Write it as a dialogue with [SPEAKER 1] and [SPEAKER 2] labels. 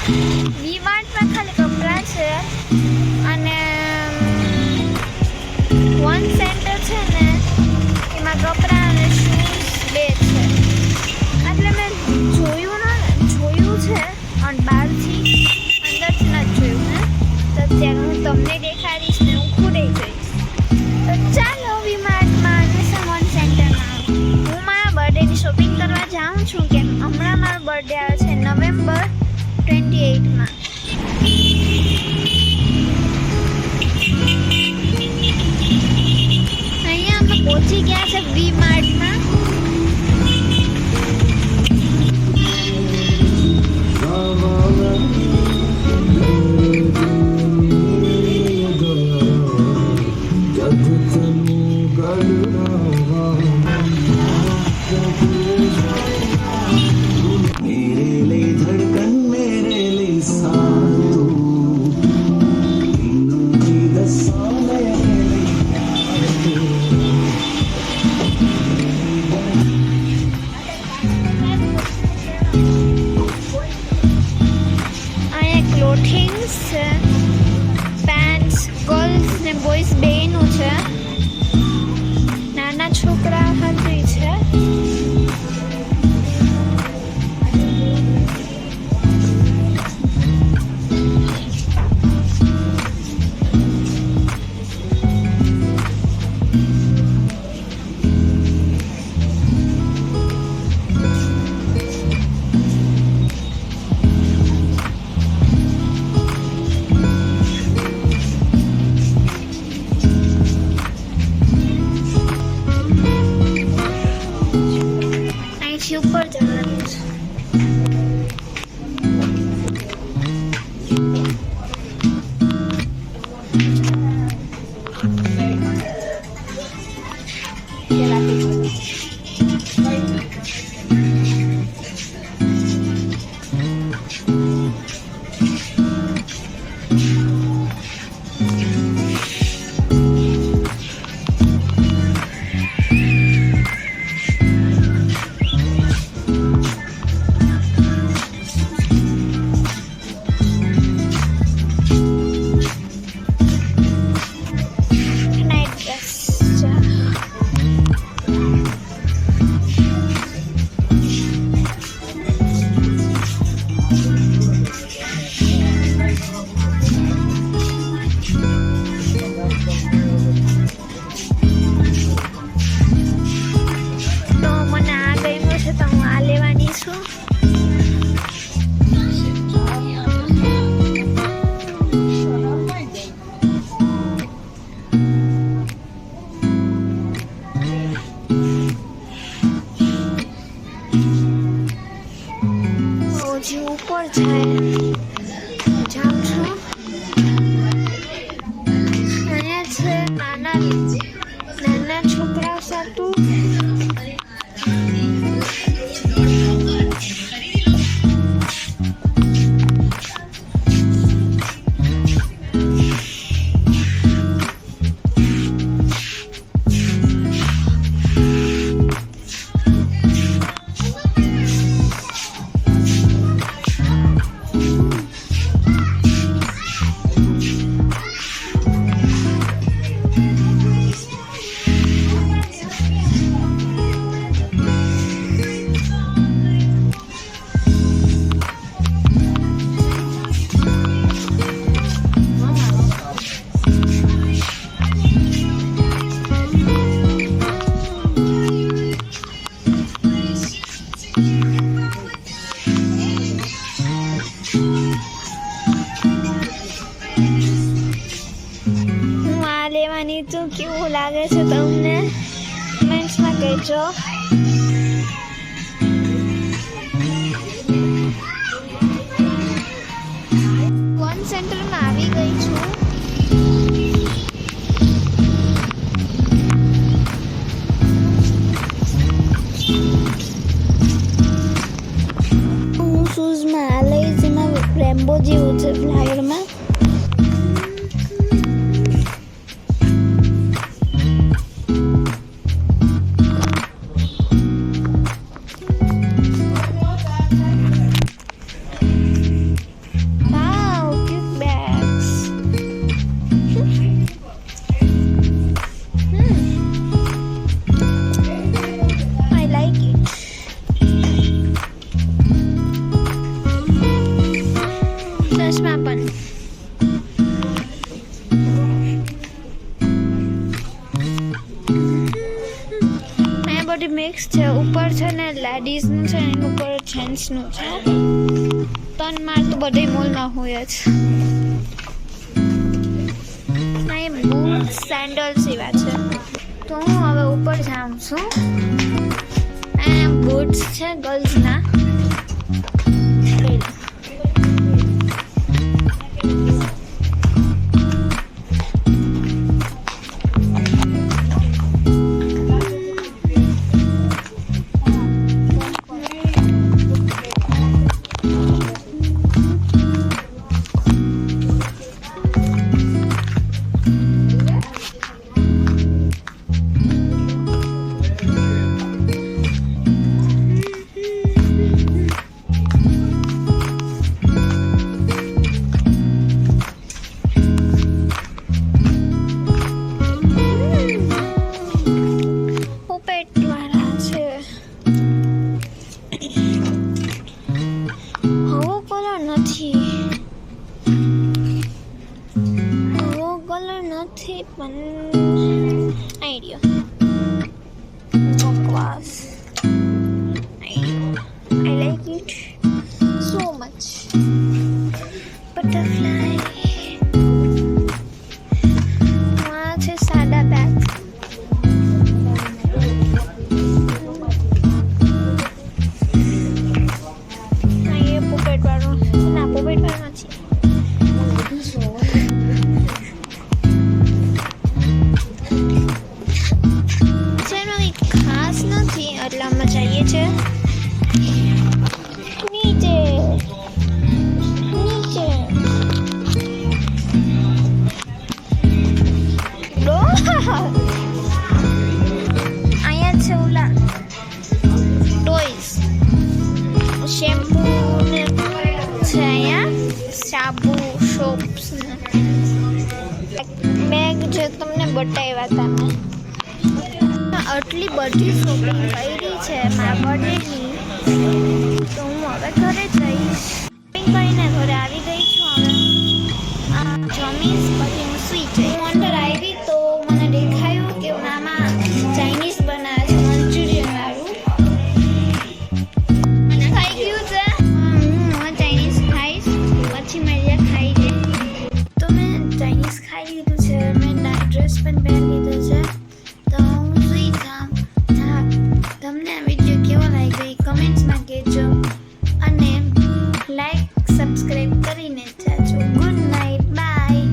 [SPEAKER 1] વીમાર્ટમાં ખાલી કપડાં છે અને વન સેન્ટર છે ને એમાં કપડાં અને શૂઝ બે છે. એટલે મેં જોયું છે અને બહારથી અંદરથી નથી જોયું ને, તો અત્યારે હું તમને દેખાડીશ ને હું ખુદે જઈશ. તો ચાલો વીમાર્ટમાં અને વન સેન્ટરમાં હું મારા બર્થડેની શોપિંગ કરવા જાઉં છું. કે હમણાં મારો બર્થડે આવે છે નવેમ્બર 28માં. અહીંયા અમે પહોંચી ગયા છે વીમાર્ટમાં. ક્લોથિંગ્સ છે, પેન્ટ્સ ગર્લ્સ ને બોયઝ બેનું છે, નાના છોકરા હાથે છે. ઉપર જવાનું છે. ઉપર જાઉં છું. અહીંયા છે નાના છોકરા સાથે. તો કેવું લાગે છે તમને કમેન્ટ્સમાં કહેજો. વન સેન્ટરમાં આવી ગઈ છું. હું શૂઝમાં આ લઈ જેમાં રેમ્બો જેવું છે ફ્લાયરમાં. બધી મિક્સ છે. ઉપર છે ને લેડીઝનું છે, એની ઉપર જેન્ટ્સનું છે. 3 માળ તો બધે મોલમાં હોય જ. અહીં બૂટ સેન્ડલ્સ એવા છે. તો હું હવે ઉપર જાઉં છું. અહીંયા બૂટ્સ છે ગર્લ્સના. પણ idea બકવાસ. I like it so much. Butterfly. આ છે સાડા બેગ. એ પોકેટ વાળું ના, પોકેટ વાળું નથી. એટલામાં જઈએ છે નીચે. અહીંયા છે ઓલા ટોયસ, શેમ્પૂ ને છે. અહીંયા સાબુ, સોપ્સ બેગ જે તમને બતાવ્યા હતા મેં. આટલી બધી શોપિંગ કરી છે મારા બર્થડેની. તો હું હવે ઘરે જઈશ. શોપિંગ કરીને ઘરે આવી ગઈ છું. હવે જમીશ, પછી હું સુઈ જઈશ. હું અંદર આવી તો મને દેખાયું કે આમાં ચાઇનીઝ બનાવે છે, મંચુરિયન વાળું. મને ખાઈ ગયું છે. હું ચાઇનીઝ ખાઈશ, પછી મેં ખાઈ જાય. તો મેં ચાઇનીઝ ખાઈ લીધું છે. મેં નાઇટ ડ્રેસ પણ પહેરી લીધો છે. તમને આ વિડીયો કેવો લાગ્યો એ કમેન્ટ્સમાં કહેજો.